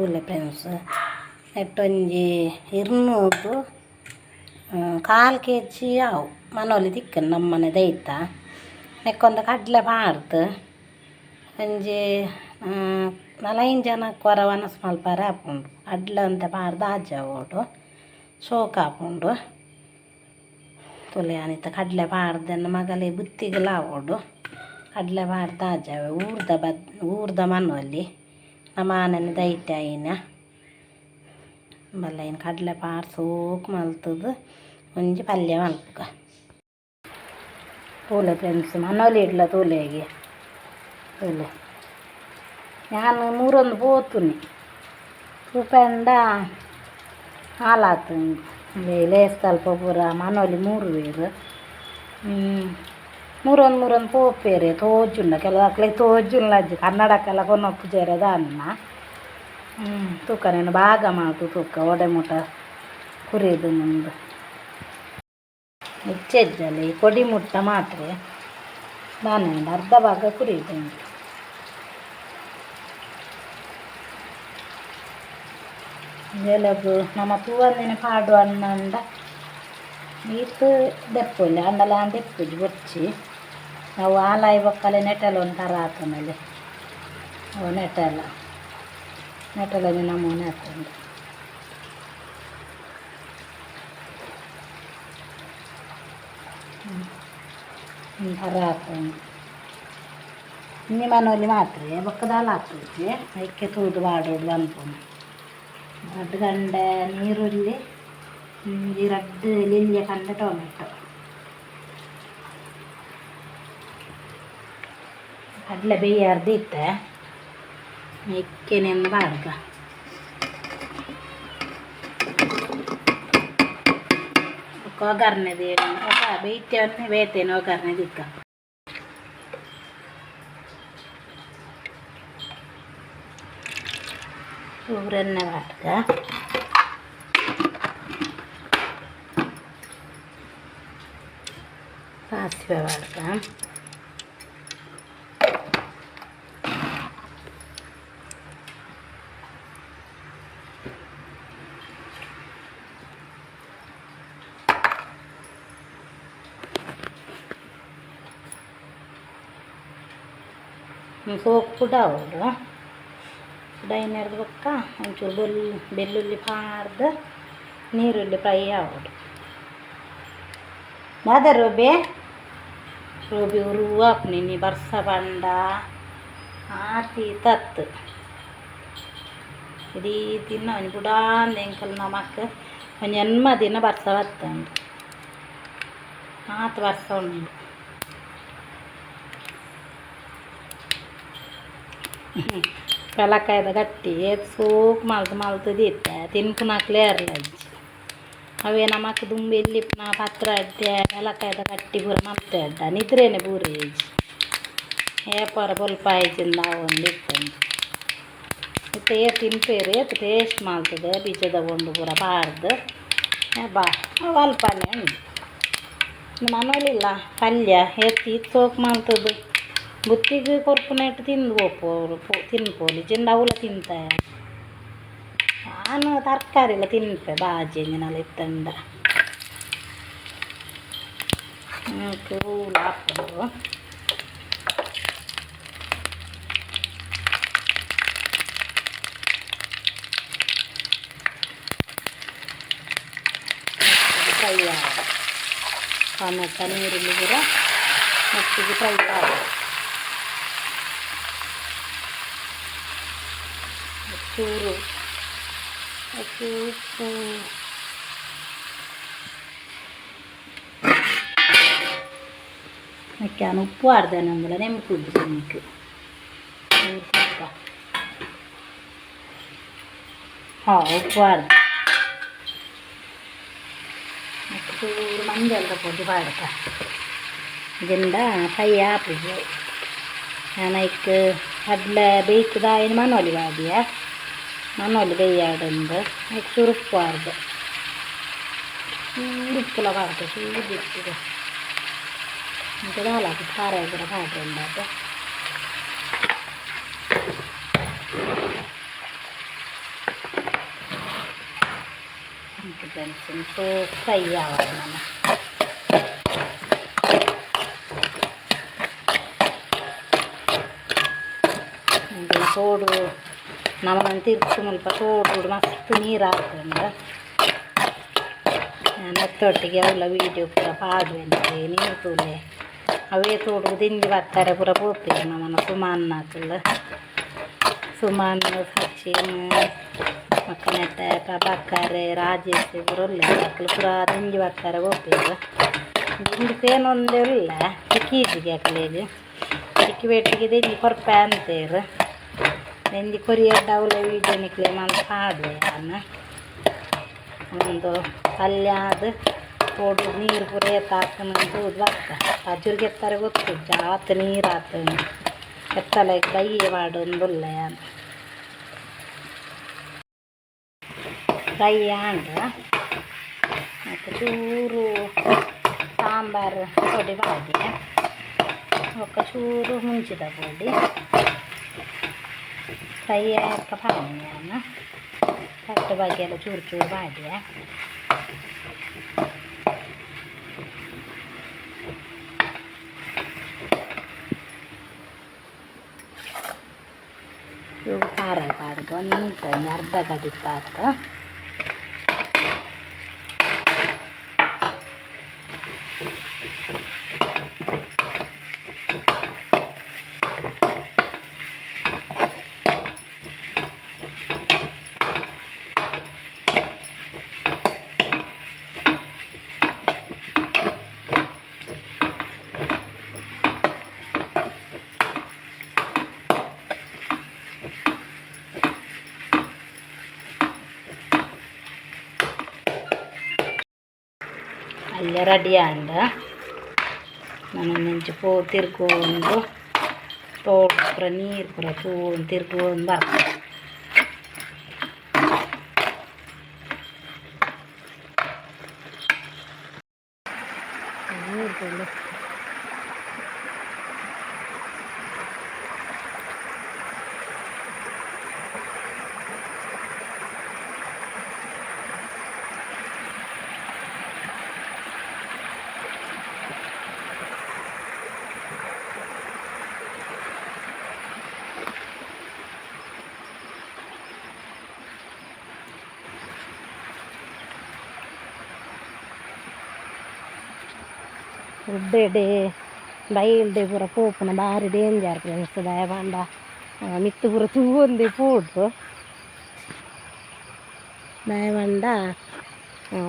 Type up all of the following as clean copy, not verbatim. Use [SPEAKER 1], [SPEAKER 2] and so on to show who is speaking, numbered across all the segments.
[SPEAKER 1] Phule friends ನೆಟ್ಟೊಂಜಿ 200 1/4 kg ಅವು ಮನೋಲಿ ತಿಕ್ಕನು ನಮ್ಮನೆ ದೈತ ನೆಕ್ಕೊಂದು ಕಡಲೆ ಪಾಡ್ದು ಒಂಜಿ 4-5 ಜನಕ್ಕೆ ವರ ವನಸ್ ಮಲ್ಪಾರೆ ಹಾಪುಂಡು ಅಡ್ಲೆ ಅಂತ ಪಾಡ್ದು ಆಜಾವೋಡು ಶೋಕ ಹಾಪುಂಡು ತುಲೆ ಅನಿತ ಕಡಲೆ ಪಾಡ್ದನ್ನು ಮಗಲಿ ಬುತ್ತಿಗೆಲ್ಲ ಆವೋಡು ಕಡಲೆ ಪಾಡ್ದು ಆಜಾವೆ ಊರ್ದ ಮನೋಲಿ ನಮ್ಮ ಆನನೆ ದೈತ ಐನ ಬಲ್ಲ ಇನ್ನು ಕಡಲೆ ಪಾಡು ಸೋಕು ಮಲ್ತದು ಒಂಜಿ ಪಲ್ಯ ಮಲ್ಪುಗ ತೂಲೆ ಫ್ರೆಂಡ್ಸ್ ಮನೋಲಿ ಇಡ್ಲ ತೂಲೆಗೆ ತೂಲೆ ನಾನು 3 ಪೋತುನಿ ಉಪೆಂಡ ಹಾಲಾತು ಲೇಸ್ ಸ್ವಲ್ಪ ಪೂರ ಮನೋಲಿ 3 ಬೇರು 3 ಪೋಪೇರೆ ತೋಜುಂಡ ಕೆಲವು ಅಕ್ಲೆಗೆ ತೋಜುಲ್ಲ ಅಜ್ಜಿ ಕನ್ನಡಕ್ಕೆಲ್ಲ ಕೊನೊಪ್ಪು ಜೇರದ ಅನ್ನ ತೂಕ నేను ಭಾಗ ಮಾತು ತೂಕ ಒಡೆ ಮುಟ ಕುರಿದು ಮುಂದು ಹೆಚ್ಚೆಜ್ಜಲಿ ಕೊಡಿ ಮುಟ್ಟ ಮಾತ್ರ ನಾನು ಅರ್ಧ ಭಾಗ ಕುರಿದು ಎಲ್ಲದು ನಮ್ಮ ತೂವಂದಿನ ಪಾಡು ಅಣ್ಣಂಡ ಈತು ದೆಪ್ಪುಲ್ಲ ಅಂಡಲ ದೆಪ್ಪುಜಿ ಬೊಚ್ಚಿ ನಾವು ಆಲಾಯಿ ಬೊಕ್ಕಲೆ ನೆಟಲ ಒಂಥರ ಆತನಲ್ಲಿ ಅವು ನೆಟಲ ನಮೂನೆ ಹಾಕೊಂಡು ಒಂಥರ ಹಾಕೊಂಡು ಇನ್ನಿ ಮನೋಲಿ ಮಾತ್ರ ಬೊಕ್ಕದಾಲ ಹಾಕ್ತೈತಿ ಅದಕ್ಕೆ ತೂದು ಬಾಡೋದು ಅನ್ಕೊಂಡು ರಡ್ಡು ಗಂಡೆ ನೀರುಳ್ಳಿ ಈ ರಡ್ಡು ಲಿಲ್ಲಿಯ ಕಂಡೆ ಟೊಮೆಟೊ ಕಡಲೆ ಬೇಯಾರ್ದು ಇತ್ತೆ ಎಕ್ಕೆನೆಂದು ಬಾಡ್ಗ ಒಗ್ಗರಣೆ ಬೇಯ್ತೇನೆ ಬೇಯ್ತೇನೆ ಒಗ್ಗರಣೆ ದಿಕ್ಕ ಚೂರೆಣ್ಣೆ ಬಾಡ್ಗ ಸಾಸಿವೆ ಬಾಡ್ಗ ಸೋಕು ಪುಡ ಅವಳು ಡೈನರ್ದು ಬೊಕ್ಕ ಒಂಚೂರು ಬೆಳ್ಳುಳ್ಳಿ ಪಾಡ್ದು ನೀರುಳ್ಳಿ ಫ್ರೈ ಆವಡು ಬಾದ ರೋಬಿ ಉರುವ ಹಾಪ್ನಿ ಬರ್ಸ ಬಂಡ ಆತಿ ತತ್ತು ಇಡೀ ದಿನ ಒಂದು ಬುಡಾಂದ ಎಂಕಲ್ ನಮಕ್ ಒಂದು ಎನ್ಮ ದಿನ ಬರ್ಸ ಬತ್ತಂಡು ಆತು ಬರ್ಸ ಉಂಡು ಕಲಕಾಯ್ದ ಗಟ್ಟಿ ಸೋಕು ಮಲ್ತು ದಿತ್ತೆ ತಿನ್ಪುನಾಕ್ಲೇ ಅರ್ಲಜ್ಜಿ ಅವೇ ನಮಕ್ ದುಂಬಿ ಇಲ್ಲಿ ಪತ್ರ ಅಡ್ಡೆ ಕಲಕಾಯ್ದ ಗಟ್ಟಿ ಪೂರ ಮಲ್ತೆ ಅಡ್ಡ ನಿದ್ರೇನೆ ಪೂರೇಜಿ ಏಪರ ಸ್ವಲ್ಪ ಆಯ್ಜಿಂದ ಒಂದು ಇಟ್ಟಂದು ಮತ್ತೆ ತಿನ್ಪೇರು ಏತು ಟೇಸ್ಟ್ ಮಾಡ್ತದೆ ಬೀಜದ ಒಂದು ಪೂರ ಪಾಡ್ದು ಬಾ ಅಲ್ಪನೆ ಉಂಟು ಮನೇಲಿಲ್ಲ ಪಲ್ಯ ಎತ್ತಿ ಸೋಕು ಮಾಡ್ತದೆ ಬುತ್ತಿಗೆ ಕೊರ್ಪುನ ಇಟ್ಟು ತಿಂದು ಹೋಗ್ಬೋದು ತಿನ್ಪೋಲಿ ಚಿಂದ ಅವಲ ತಿಂತಾಯ ನಾನು ತರಕಾರಿ ಎಲ್ಲ ತಿನ್ಪೆ ಬಾಜಿ ಎಂಜಿನೆಲ್ಲ ಇತ್ತಂಡ ಹೂವು ಹಾಕೋದು ಫ್ರೈ ಆಗ ಟೊಮೆಟೊ ನೀರುಳ್ಳಿ ಕೂಡ ಮಟ್ಟಿಗೆ ಫ್ರೈ ಆಗ ಚೂರು ಉಪ್ಪು ನಾನು ಉಪ್ಪು ಆಡ್ದೇನೆ ಅಂದಲ್ಲ ನೆಂಪುದ್ದು ನಿಮಗೆ ಹಾಂ ಉಪ್ಪು ಆಡ್ದೆ ಮತ್ತು ಚೂರು ಮಂಜಲ್ ಪೊಡಿ ಪಾಡ್ಕ ಗಿಂಡ ಫ್ರೈ ಆಪಿಗೆ ನನಕ್ಕೆ ಕಡಲೆ ಬೇಯ್ತದಾಯಿನ ಮನೋಲಿ ಬಾಡಿಯ ಮನೋಲಿ ಬೇಯಾಡಂದು ಅದಕ್ಕೆ ಚೂರು ಉಪ್ಪು ಆಡ್ದೆ ಚೂರು ಉಪ್ಪುಲ ಬಾಡ್ದೆ ಚೂರು ಬಿಟ್ಟಿದೆ ಮತ್ತು ನಾಲ್ಕು ಖಾರ ಕೂಡ ಬಾಡ್ರೆ ಉಂಡಾದ ఫ్రెండ్స్ సో ఫ్రై అవ్వాలి మనం ತೋಡು ನಮ್ಮನ್ನು ತಿರ್ಸು ಮುಲ್ಪ ತೋಡು ಮಸ್ತ್ ನೀರು ಹಾಕೊಂಡು ನೆತ್ತೊಟ್ಟಿಗೆ ಅವೆಲ್ಲ ವೀಡಿಯೋ ಪೂರ ಪಾಡುವಂತೆ ನೀರು ತೂಲೆ ಅವೇ ತೋಡು ತಿಂಡಿ ಬರ್ತಾರೆ ಪೂರ ಪೋಪಿಲ್ಲ ನಮ್ಮನ್ನು ಸುಮಾನ್ ಹಾಕಲ್ಲ ಸುಮಾನ್ ಸಚಿನ್ ಮಕ್ಕನೆಟ್ಟ ಪ್ರಭಾಕರ್ ರಾಜೇಶ್ ಪೂರಲ್ಲ ಮಕ್ಕಳು ಪೂರ ತಿಂಡಿ ಬರ್ತಾರೆ ಪೋಪಿಲ್ಲ ತಿಂಡಿಕೇನೊಂದೇ ಇಲ್ಲ ಚಿಕ್ಕೀಜಿಗೆ ಅಕ್ಕಲೇಜು ಚಿಕ್ಕಿ ಬೇಟಿಗೆ ತಿಂಡಿ ಕೊರಪೆ ಅಂತೇರು ನೆಂದಿ ಕೊರಿಯಡ್ಡ ಅವಳ ವೀಡಿಯೋ ನಿಕ್ಲೆ ನಾನು ಹಾಡುವೆ ನಾನು ಒಂದು ಪಲ್ಯ ಅದು ತೋಡು ನೀರು ಪೂರ ಎತ್ತಾಕೊಂಡು ಬರ್ತ ಅಜ್ಜರಿಗೆ ಎತ್ತಾರೆ ಗೊತ್ತು ಜಾತ ನೀರು ಆತ ಎತ್ತಲ ಕೈಯೇ ಮಾಡೊಂದುಲ್ಲ ಫ್ರೈ ಆಂಡ ಮತ್ತು ಚೂರು ಸಾಂಬಾರು ಪೊಡಿ ಮಾಡಿ ఒక ಚೂರು ಮುಂಚಿದ ಪೊಡಿ ಫ್ರೈ ಆಯ್ಕೆ ಪಾಡ್ಯಾನ ಕಟ್ಟು ಬಗ್ಗೆ ಎಲ್ಲ ಚೂರು ಚೂರು ಮಾಡ್ಯ ಇವು ಖಾರ ಪಾಡ್ದು ಒಂದು ಅರ್ಧ ಗಡಿಪಾತು ಅಲ್ಲೇ ರೆಡಿ ಅಂದ ನಾನು ಮುಂಚೆ ತಿರ್ಕೊಂಡು ತೋಟ ಪೂರ ನೀರು ಪೂರ ತೂಂಡು ತಿರ್ಕೊಂಡು ಬರ್ತದೆ ನೀರು ಉಡ್ಡೆಡೆ ಬೈಲ್ಡೆ ಪೂರ ಪೋಪುನ ಬಾರಿ ಡೇಂಜರ್ ಫ್ರೆಂಡ್ಸ್ ದಯ ಬಾಂಡ ಮಿತ್ತು ಪೂರ ತೂವೊಂದೆ ಪೋಡು ದಯ ಬಾಂಡ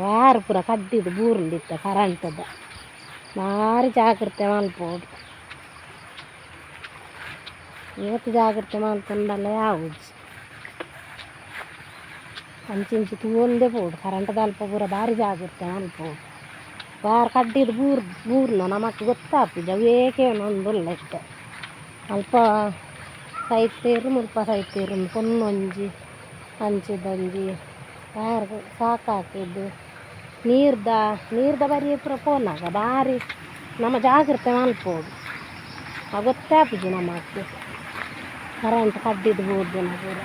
[SPEAKER 1] ವಾರ ಪೂರ ಕಡ್ಡಿದು ಬೂರ್ಲಿತ್ತ ಕರೆಂಟದ ಭಾರಿ ಜಾಗ್ರತೆ ಮಲ್ಪೋಡು ಇವತ್ತು ಜಾಗ್ರತೆ ಮಲ್ಪೊಂಡಲ್ಲ ಯಾವುದು ಅಂಚಿಂಚಿ ತೂವೊಂದೆ ಪೋಡು ಕರೆಂಟದ ಅಲ್ಪ ಪೂರ ಭಾರಿ ಜಾಗ್ರತೆ ಮಲ್ಪೋಡು ವಾರ ಕಡ್ಡಿದು ಬೂರ್ನ ನಮಕ್ ಗೊತ್ತಾಗ್ತದೆ ಅವೇಕೆ ಒಂದೊಲ್ಲ ಇಷ್ಟ ಅಲ್ಪ ಸೈತೇರು ಮುಲ್ಪ ಸೈತೇರು ಕೊನ್ನೊಂಜಿ ಹಂಚಿದಂಜಿ ಯಾರು ಸಾಕಾಕಿದ್ದು ನೀರ್ದ ಬರೀ ಪೂರ ಪೋನಾಗ ಭಾರಿ ನಮ್ಮ ಜಾಗ್ರತೆ ಮಲ್ಪೋದು ಗೊತ್ತಾಗ್ತದೆ ನಮಕ್ಕೆ ಕರೆಂಟ್ ಕಡ್ಡಿದು ಬೂರ್ದಿನ ಪೂರ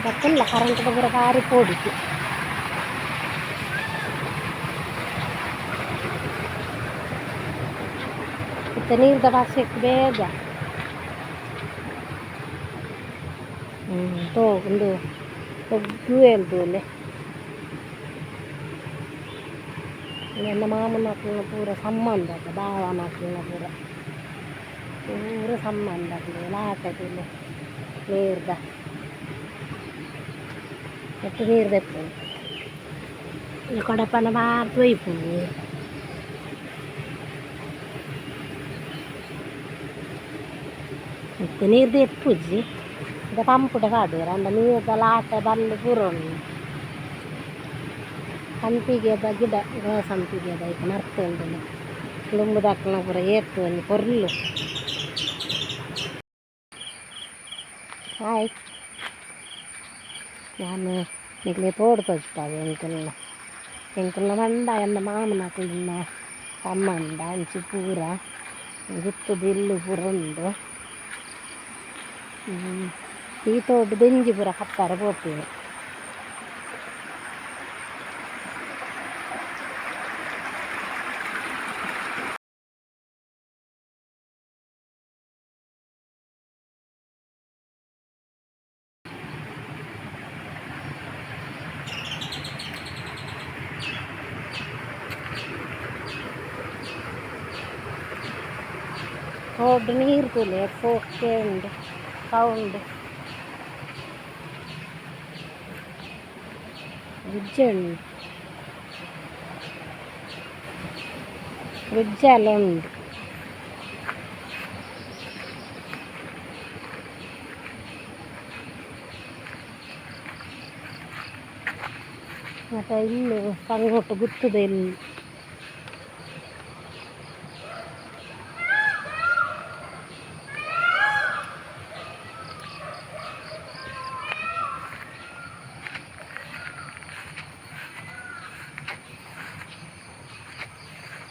[SPEAKER 1] ಗೊತ್ತಿಲ್ಲ ಕರೆಂಟ್ ಪೂರ ಭಾರಿ ಪೋಡಿತು ಮತ್ತು ನೀರ್ದ ಬಾಸಕ್ಕೆ ಬೇಗ ಒಂದು ಹೇಳ್ದು ಅಲ್ಲೇ ನನ್ನ ಮಾಮನ ಮಕ್ಕಳನ್ನ ಪೂರ ಸಂಬಂಧ ಅದು ಭಾವ ಮಕ್ಕಳನ್ನ ಪೂರ ಸಂಬಂಧ ಆಗಲಿ ಲಾಟದಿಲ್ಲ ನೀರ್ದ ಮತ್ತು ನೀರು ತೆಪ್ಪು ಕೊಡಪನ ಮಾರ್ತು ಒಯ್ಪು ಮತ್ತು ನೀರ್ದು ಎಪ್ಪುಜಿ ಇದು ಪಂಪುಟ ಕಾಡುವರ ಅಂದ ನೀರ್ದ ಲಾಟ ಬಲ್ಲು ಪೂರೋಣಿ ಸಂಪಿಗೆದ ಗಿಡ ಸಂಪಿಗೆದ ಈಗ ಮರ್ತೊಂದು ಲುಂಬು ದಕ್ಕನ ಪೂರ ಏತ್ತು ಅಲ್ಲಿ ಕೊರ್ಲು ಆಯ್ತು ನಾನು ನಿಗ್ಲೆ ತೋಡು ತೋಚ್ತಾವೆ ಎಂಕಲ್ನ ಮಂಡ ಎನ್ನ ಮಾಮನ ಹಾಕಲಿನ ಸಂಬಂಧ ಅಂಚಿ ಪೂರ ಗುತ್ತದ ಇಲ್ಲು ಪೂರ ಉಂಡು ಈ ತೋಟ ದೆಂಜಿ ಪೂರ ಕತ್ತಾರೆ ಪೋಪೇನು రోడ్డు నీరు తూలే పోకే ఉంది సౌండ్ బ్రిడ్జ్ బ్రిడ్జ్ అలా ఉంది ಮತ್ತೆ ಇಲ್ಲು ಸಂಗೊಟ್ಟು ಗುತ್ತದೆ ಇಲ್ಲಿ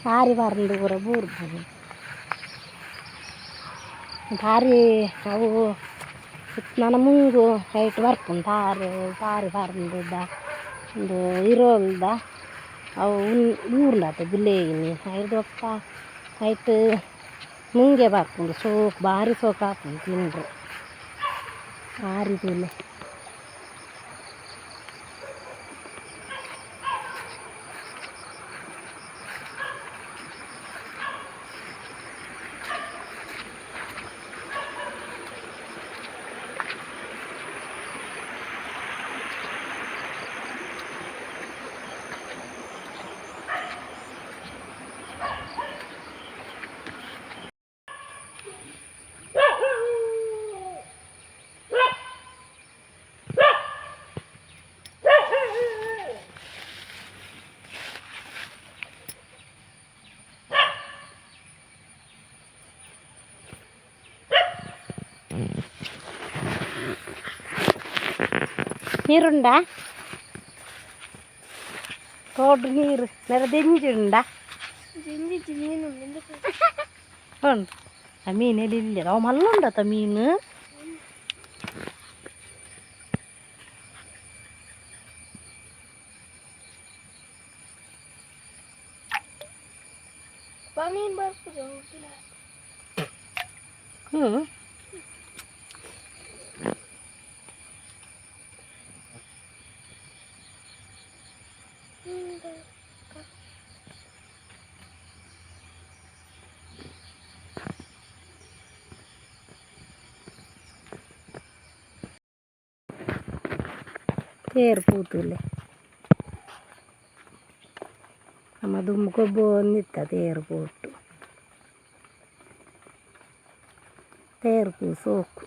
[SPEAKER 1] ಭಾರಿ ಬಾರಂದು ಪೂರ ಬೂರ್ದು ಭಾರಿ ಅವು ನನ್ನ ಮುಂಗು ಹೈಟ್ ಬರ್ಪುಂಡು ಭಾರಿ ಬಾರಂದ ಒಂದು ಇರೋಲ್ದ ಅವು ಊರ್ಲಾತ ಬಿಲ್ಲೇಗಿನಿ ಐದೊಪ್ಪ ಹೈಟ್ ಮುಂಗೆ ಬರ್ಪುಂಡು ಸೋಕು ಭಾರಿ ಸೋಕು ಹಾಪುಂಡು ತಿಂಡ್ರು ಭಾರಿ ತುಲೆ ನೀರುಂಡಾ ತೋಡು ನೀರು ನೆರೆದೆಂಜುಂಡಾ ಉಂಡು ಆ ಮೀನೆಲ್ಲಿ ಇಲ್ಲ ಅವು ಮಲ್ಲುಂಡತ ಮೀನು ಹ್ಞೂ ತೇರು ಪೂತುಲೆ ನಮ್ಮ ದುಮ್ಕೊಬ್ಬ ಒಂದಿತ್ತ ತೇರು ಪೋಟು ತೇರು ಪೂ ಸೋಕು